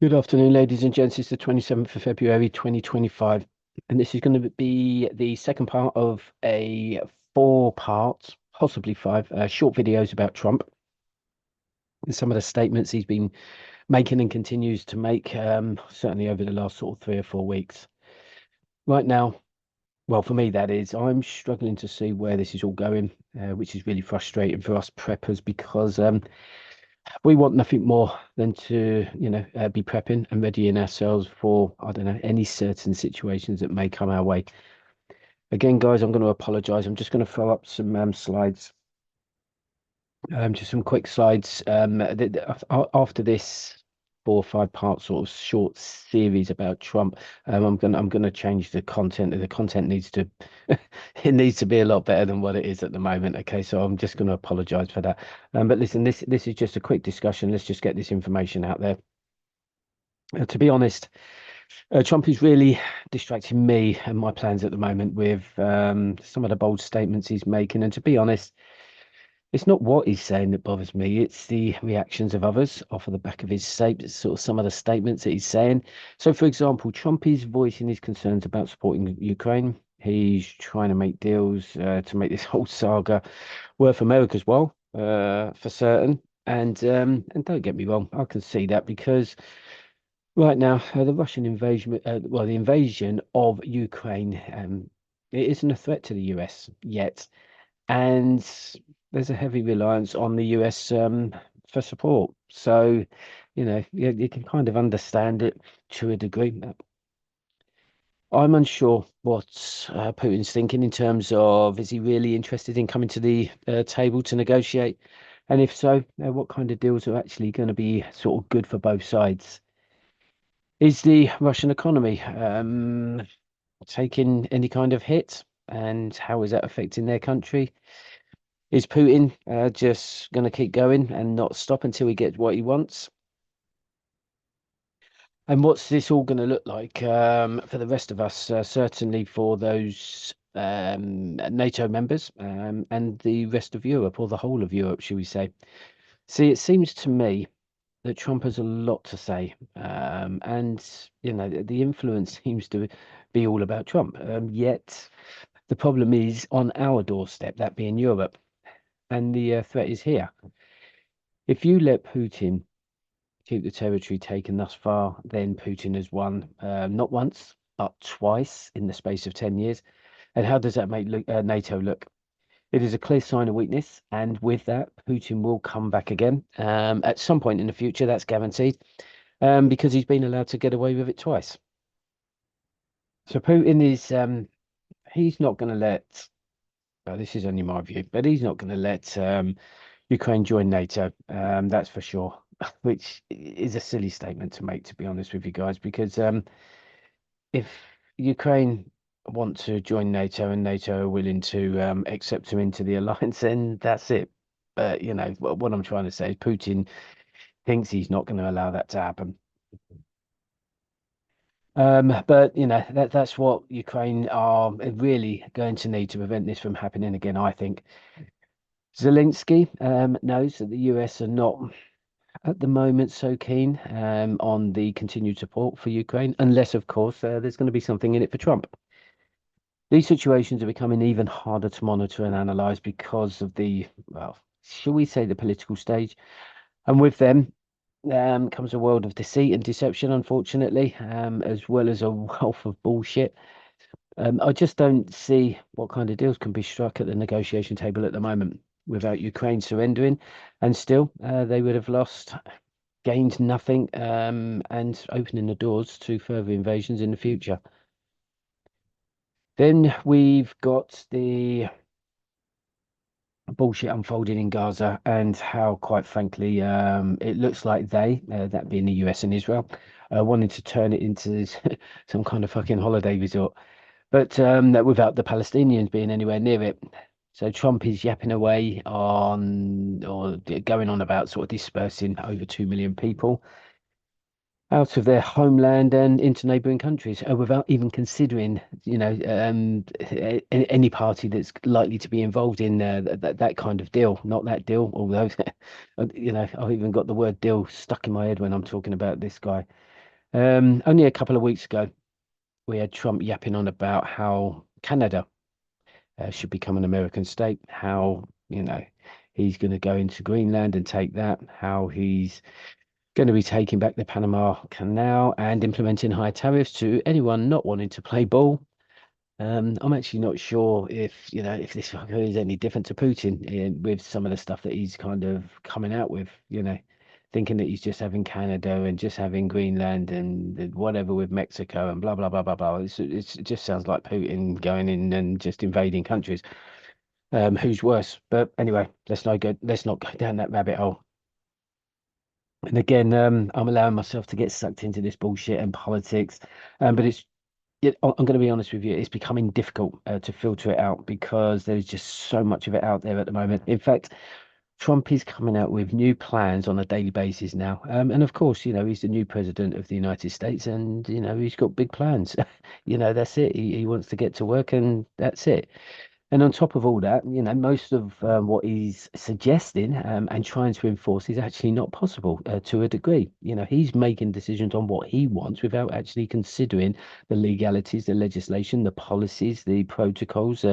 Good afternoon, ladies and gents. It's the 27th of February, 2025, and this is going to be the second part of a four-part, possibly five, short videos about Trump and some of the statements he's been making and continues to make, certainly over the last sort of 3 or 4 weeks. Right now, well, for me, that is, I'm struggling to see where this is all going, which is really frustrating for us preppers because we want nothing more than to, be prepping and readying ourselves for, I don't know, any certain situations that may come our way. Again, guys, I'm going to apologize. I'm just going to throw up some slides, just some quick slides. After this 4 or 5 part sort of short series about Trump, I'm gonna change the content. The content needs to it needs to be a lot better than what it is at the moment. Okay, so I'm just going to apologize for that. But listen, this is just a quick discussion. Let's just get this information out there. To be honest, Trump is really distracting me and my plans at the moment with some of the bold statements he's making. And to be honest, it's not what he's saying that bothers me. It's the reactions of others off of the back of his statements, sort of some of the statements that he's saying. So, for example, Trump is voicing his concerns about supporting Ukraine. He's trying to make deals to make this whole saga worth America's while, for certain. And don't get me wrong, I can see that because right now, the Russian invasion, the invasion of Ukraine, it isn't a threat to the US yet, and there's a heavy reliance on the US for support. So, you can kind of understand it to a degree. I'm unsure what Putin's thinking in terms of is he really interested in coming to the table to negotiate, and if so, what kind of deals are actually going to be sort of good for both sides? Is the Russian economy taking any kind of hit? And how is that affecting their country? Is Putin just going to keep going and not stop until he gets what he wants? And what's this all going to look like for the rest of us? Certainly for those NATO members and the rest of Europe, or the whole of Europe, should we say? See, it seems to me that Trump has a lot to say, and the influence seems to be all about Trump. Yet the problem is on our doorstep, that being Europe, and the threat is here. If you let Putin keep the territory taken thus far, then Putin has won not once but twice in the space of 10 years. And how does that make NATO look? It is a clear sign of weakness, and with that, Putin will come back again at some point in the future. That's guaranteed. Because he's been allowed to get away with it twice. So Putin is he's not going to let. Well, this is only my view, but he's not going to let Ukraine join NATO. That's for sure. Which is a silly statement to make, to be honest with you guys, because if Ukraine want to join NATO and NATO are willing to accept him into the alliance, then that's it. But what I'm trying to say is Putin thinks he's not going to allow that to happen. But that's what Ukraine are really going to need to prevent this from happening again, I think. Zelensky knows that the US are not at the moment so keen on the continued support for Ukraine, unless, of course, there's going to be something in it for Trump. These situations are becoming even harder to monitor and analyze because of the, well, shall we say, the political stage. And with them comes a world of deceit and deception, unfortunately, as well as a wealth of bullshit. I just don't see what kind of deals can be struck at the negotiation table at the moment without Ukraine surrendering, and still they would have lost, gained nothing, and opening the doors to further invasions in the future. Then we've got the bullshit unfolding in Gaza and how, quite frankly, it looks like that being the US and Israel, wanting to turn it into some kind of fucking holiday resort, but that without the Palestinians being anywhere near it. So Trump is yapping away on or going on about sort of dispersing over 2 million people. out of their homeland and into neighbouring countries without even considering, any party that's likely to be involved in that kind of deal. Not that deal, although, I've even got the word deal stuck in my head when I'm talking about this guy. Only a couple of weeks ago, we had Trump yapping on about how Canada should become an American state, how, he's going to go into Greenland and take that, how he's going to be taking back the Panama Canal and implementing high tariffs to anyone not wanting to play ball. I'm actually not sure if this fucker is any different to Putin with some of the stuff that he's kind of coming out with, thinking that he's just having Canada and just having Greenland and whatever with Mexico and blah, blah, blah, blah, blah. It just sounds like Putin going in and just invading countries. Who's worse? But anyway, let's not go down that rabbit hole. And again, I'm allowing myself to get sucked into this bullshit and politics. But I'm going to be honest with you, it's becoming difficult to filter it out because there's just so much of it out there at the moment. In fact, Trump is coming out with new plans on a daily basis now. And of course, he's the new president of the United States and, he's got big plans. That's it. He wants to get to work and that's it. And on top of all that, most of what he's suggesting and trying to enforce is actually not possible to a degree. He's making decisions on what he wants without actually considering the legalities, the legislation, the policies, the protocols,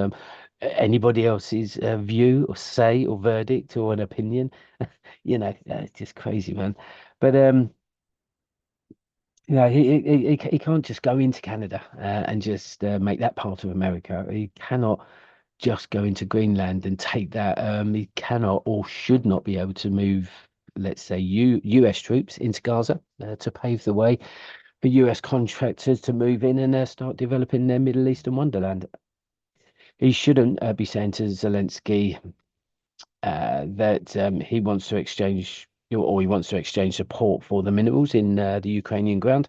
anybody else's view or say or verdict or an opinion. It's just crazy, man. But he can't just go into Canada and just make that part of America. He cannot just go into Greenland and take that. He cannot or should not be able to move, let's say, US troops into Gaza to pave the way for US contractors to move in and start developing their Middle Eastern wonderland. He shouldn't be saying to Zelensky that he wants to exchange or he wants to exchange support for the minerals in the Ukrainian ground.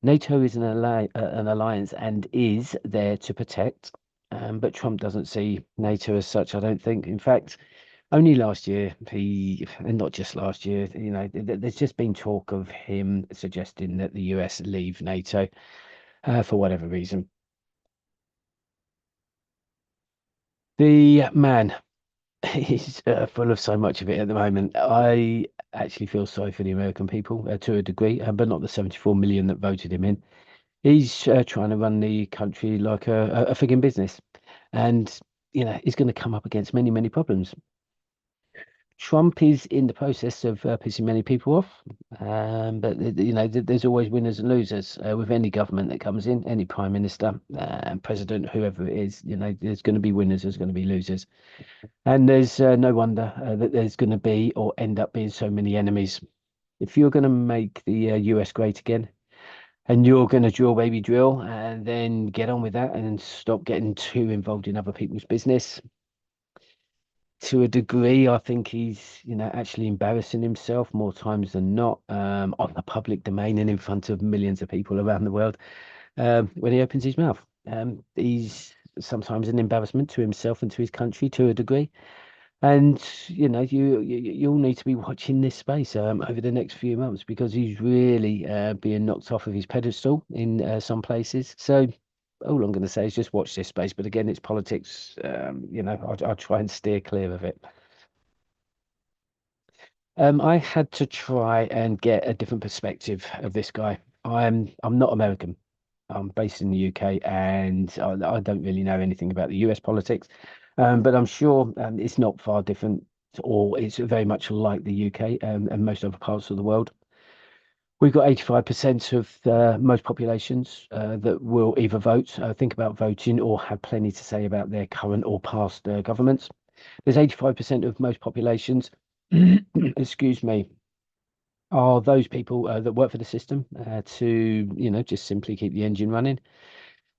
NATO is an alliance and is there to protect, but Trump doesn't see NATO as such, I don't think. In fact, only last year, and not just last year, there's just been talk of him suggesting that the US leave NATO for whatever reason. The man is full of so much of it at the moment. I actually feel sorry for the American people to a degree, but not the 74 million that voted him in. He's trying to run the country like a frigging business. And, he's going to come up against many, many problems. Trump is in the process of pissing many people off. But, there's always winners and losers with any government that comes in, any prime minister, president, whoever it is, there's going to be winners, there's going to be losers. And there's no wonder that there's going to be or end up being so many enemies. If you're going to make the US great again, and you're going to drill, baby, drill, and then get on with that and stop getting too involved in other people's business. To a degree, I think he's, actually embarrassing himself more times than not on the public domain and in front of millions of people around the world when he opens his mouth. He's sometimes an embarrassment to himself and to his country to a degree. And you'll need to be watching this space over the next few months because he's really being knocked off of his pedestal in some places. So all I'm going to say is just watch this space. But again, it's politics. I'll try and steer clear of it. I had to try and get a different perspective of this guy. I'm not American. I'm based in the UK, and I don't really know anything about the US politics. But I'm sure it's not far different, or it's very much like the UK and most other parts of the world. We've got 85% of most populations that will either vote, think about voting, or have plenty to say about their current or past governments. There's 85% of most populations, excuse me, are those people that work for the system to, just simply keep the engine running.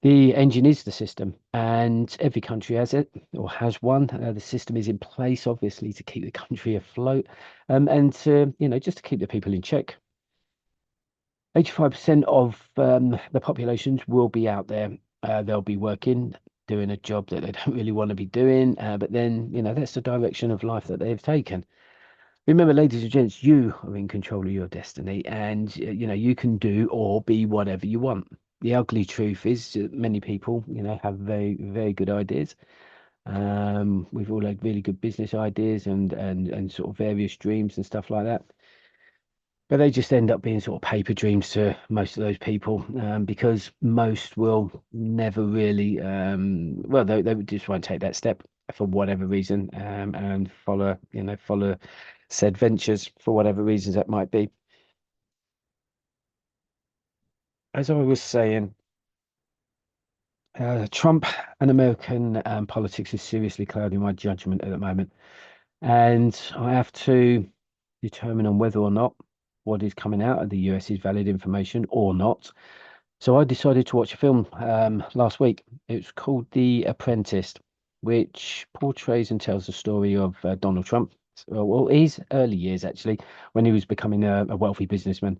The engine is the system, and every country has it or has one. The system is in place, obviously, to keep the country afloat, and to, just to keep the people in check. 85% of the populations will be out there. They'll be working, doing a job that they don't really want to be doing, but then, that's the direction of life that they've taken. Remember, ladies and gents, you are in control of your destiny, and you can do or be whatever you want. The ugly truth is that many people, have very, very good ideas. We've all had really good business ideas and sort of various dreams and stuff like that. But they just end up being sort of paper dreams to most of those people, because most will never really, well, they just won't take that step for whatever reason, and follow said ventures for whatever reasons that might be. As I was saying, Trump and American politics is seriously clouding my judgment at the moment, and I have to determine on whether or not what is coming out of the US is valid information or not. So I decided to watch a film last week. It's called The Apprentice, which portrays and tells the story of Donald Trump. Well, his early years, actually, when he was becoming a wealthy businessman.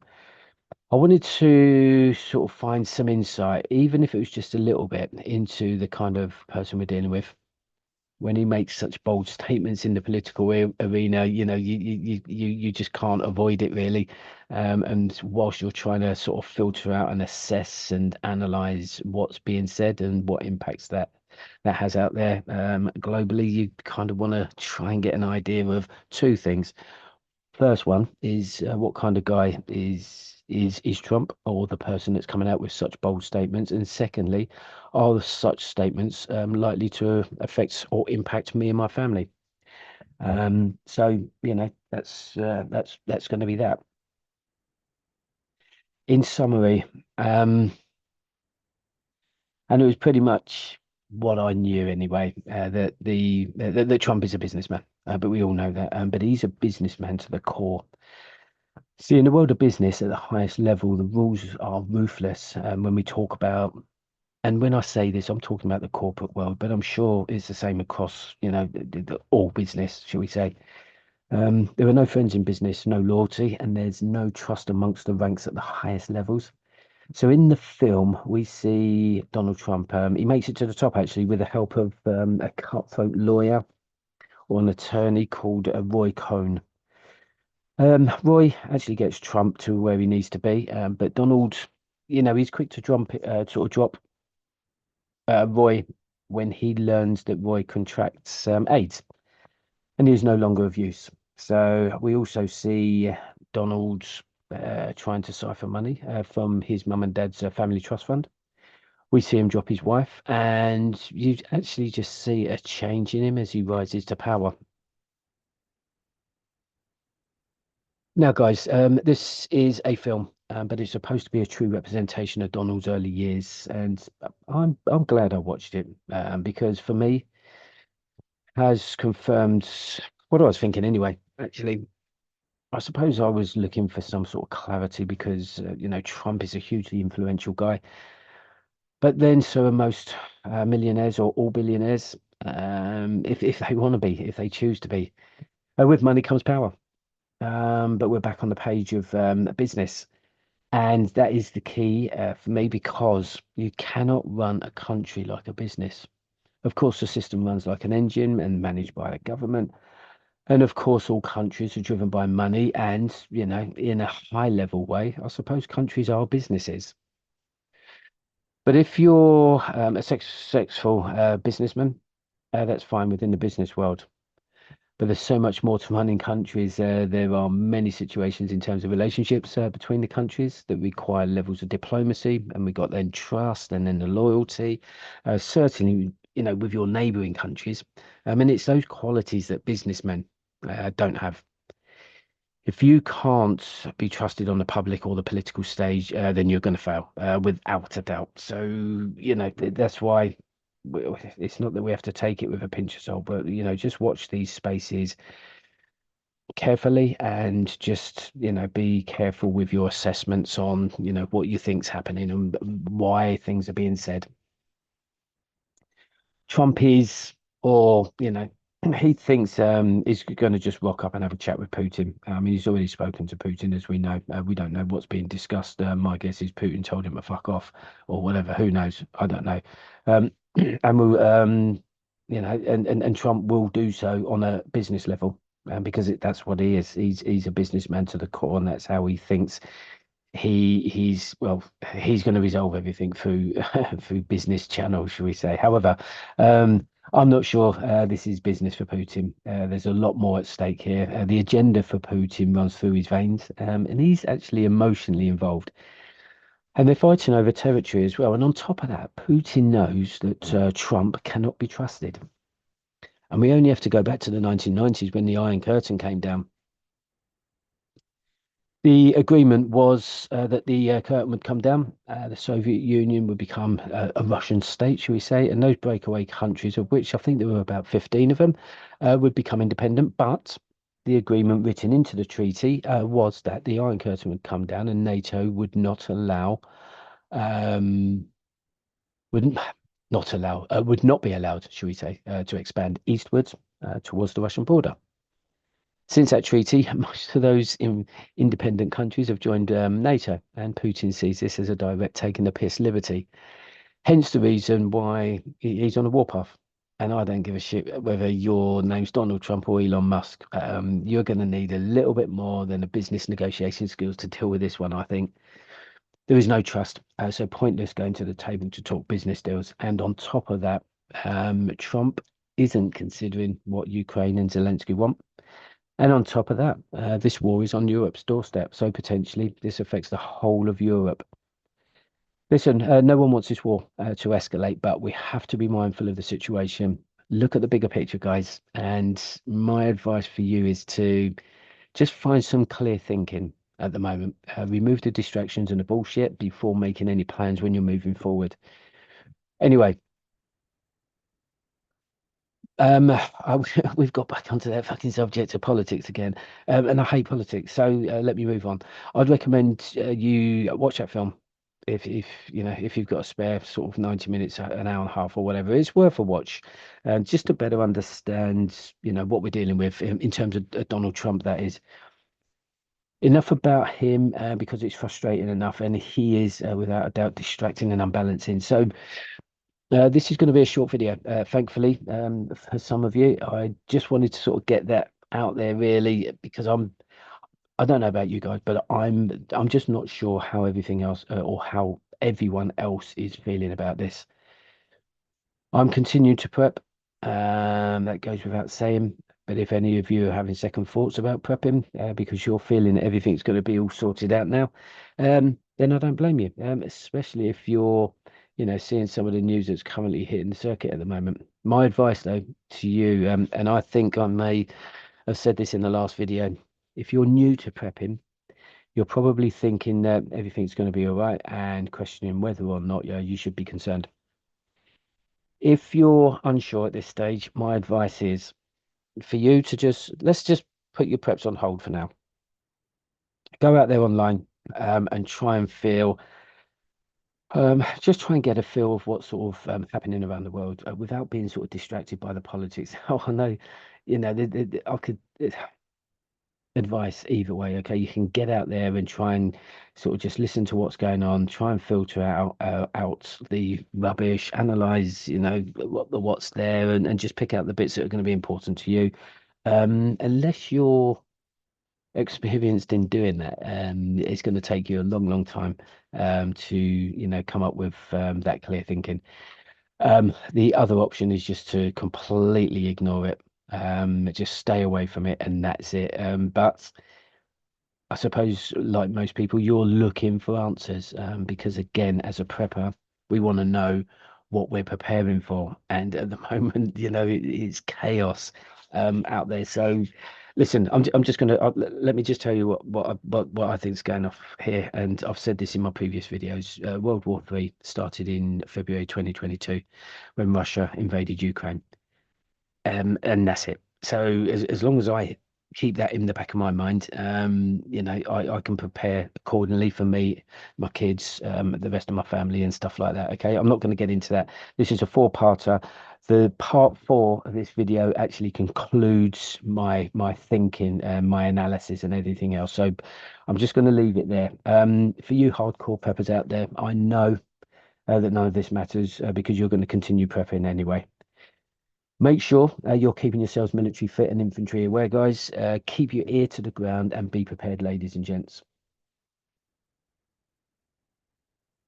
I wanted to sort of find some insight, even if it was just a little bit, into the kind of person we're dealing with when he makes such bold statements in the political arena. You just can't avoid it really. And whilst you're trying to sort of filter out and assess and analyze what's being said and what impacts that has out there globally, you kind of want to try and get an idea of two things. First one is what kind of guy is Trump, or the person that's coming out with such bold statements? And secondly, are such statements likely to affect or impact me and my family? So that's going to be that. In summary, and it was pretty much what I knew anyway, that Trump is a businessman, but we all know that. But he's a businessman to the core. See, in the world of business at the highest level, the rules are ruthless. When we talk about, and when I say this, I'm talking about the corporate world, but I'm sure it's the same across, all business, shall we say. There are no friends in business, no loyalty, and there's no trust amongst the ranks at the highest levels. So in the film, we see Donald Trump. He makes it to the top actually with the help of a cutthroat lawyer or an attorney called Roy Cohn. Roy actually gets Trump to where he needs to be, but Donald, he's quick to drop Roy when he learns that Roy contracts AIDS and he is no longer of use. So we also see Donald trying to siphon money from his mum and dad's family trust fund. We see him drop his wife, and you actually just see a change in him as he rises to power. Now, guys, this is a film, but it's supposed to be a true representation of Donald's early years, and I'm glad I watched it, because for me, has confirmed what I was thinking anyway. Actually, I suppose I was looking for some sort of clarity because Trump is a hugely influential guy, but then so are most millionaires or all billionaires, if they want to be, if they choose to be. With money comes power. But we're back on the page of business. And that is the key for me because you cannot run a country like a business. Of course, the system runs like an engine and managed by a government. And of course, all countries are driven by money. And, in a high level way, I suppose countries are businesses. But if you're a successful businessman, that's fine within the business world. But there's so much more to running countries. There are many situations in terms of relationships between the countries that require levels of diplomacy, and we got then trust and then the loyalty. Certainly, with your neighboring countries. And it's those qualities that businessmen don't have. If you can't be trusted on the public or the political stage, then you're going to fail without a doubt. So, that's why it's not that we have to take it with a pinch of salt, but, just watch these spaces carefully and just, be careful with your assessments on, what you think's happening and why things are being said. Trump is, or he thinks he's going to just rock up and have a chat with Putin. I mean, he's already spoken to Putin, as we know. We don't know what's being discussed. My guess is Putin told him to fuck off or whatever. Who knows? I don't know. And we'll, and Trump will do so on a business level. because that's what he is. He's a businessman to the core, and that's how he thinks. He's going to resolve everything through through business channels, shall we say. However, I'm not sure this is business for Putin. There's a lot more at stake here. The agenda for Putin runs through his veins, and he's actually emotionally involved. And they're fighting over territory as well. And on top of that, Putin knows that Trump cannot be trusted. And we only have to go back to the 1990s when the Iron Curtain came down. The agreement was that the curtain would come down, the Soviet Union would become a Russian state, shall we say, and those breakaway countries, of which I think there were about 15 of them, would become independent. But the agreement written into the treaty was that the Iron Curtain would come down and NATO would not allow, wouldn't not allow, would not be allowed, shall we say, to expand eastwards towards the Russian border. Since that treaty, most of those independent countries have joined NATO, and Putin sees this as a direct taking the piss liberty. Hence the reason why he's on a warpath. And I don't give a shit whether your name's Donald Trump or Elon Musk. You're going to need a little bit more than a business negotiation skills to deal with this one, I think. There is no trust, so pointless going to the table to talk business deals. And on top of that, Trump isn't considering what Ukraine and Zelensky want. And on top of that, this war is on Europe's doorstep, so potentially this affects the whole of Europe. Listen, no one wants this war to escalate, but we have to be mindful of the situation. Look at the bigger picture, guys. And my advice for you is to just find some clear thinking at the moment. Remove the distractions and the bullshit before making any plans when you're moving forward. Anyway, we've got back onto that fucking subject of politics again, and I hate politics. So let me move on. I'd recommend you watch that film if you know if you've got a spare sort of 90 minutes, an hour and a half, or whatever. It's worth a watch, just to better understand what we're dealing with in terms of Donald Trump. That is enough about him because it's frustrating enough, and he is without a doubt distracting and unbalancing. So. This is going to be a short video, thankfully, for some of you. I just wanted to sort of get that out there really because I don't know about you guys, but I'm just not sure how everything else or how everyone else is feeling about this. I'm continuing to prep. That goes without saying. But if any of you are having second thoughts about prepping because you're feeling that everything's going to be all sorted out now, then I don't blame you. Especially if you're, seeing some of the news that's currently hitting the circuit at the moment. My advice, though, to you, and I think I may have said this in the last video, if you're new to prepping, you're probably thinking that everything's going to be all right and questioning whether or not you should be concerned. If you're unsure at this stage, my advice is for you to let's just put your preps on hold for now. Go out there online and try and feel, just try and get a feel of what's sort of happening around the world without being sort of distracted by the politics. Oh, I know, I could advice either way. Okay, you can get out there and try and sort of just listen to what's going on, try and filter out the rubbish, analyze, what's there, and just pick out the bits that are going to be important to you. Unless you're experienced in doing that, it's going to take you a long, long time to come up with that clear thinking. The other option is just to completely ignore it, just stay away from it, and that's it. But I suppose, like most people, you're looking for answers because, again, as a prepper, we want to know what we're preparing for. And at the moment, it's chaos out there. So, listen, I'm just going to let me just tell you what I think is going off here. And I've said this in my previous videos. World War III started in February 2022 when Russia invaded Ukraine. And that's it. So as long as I keep that in the back of my mind, I can prepare accordingly for me, my kids, the rest of my family and stuff like that. Okay, I'm not going to get into that. This is a four-parter. The part four of this video actually concludes my thinking, my analysis, and everything else. So I'm just going to leave it there. For you hardcore preppers out there, I know that none of this matters because you're going to continue prepping anyway. Make sure you're keeping yourselves military fit and infantry aware, guys. Keep your ear to the ground and be prepared, ladies and gents.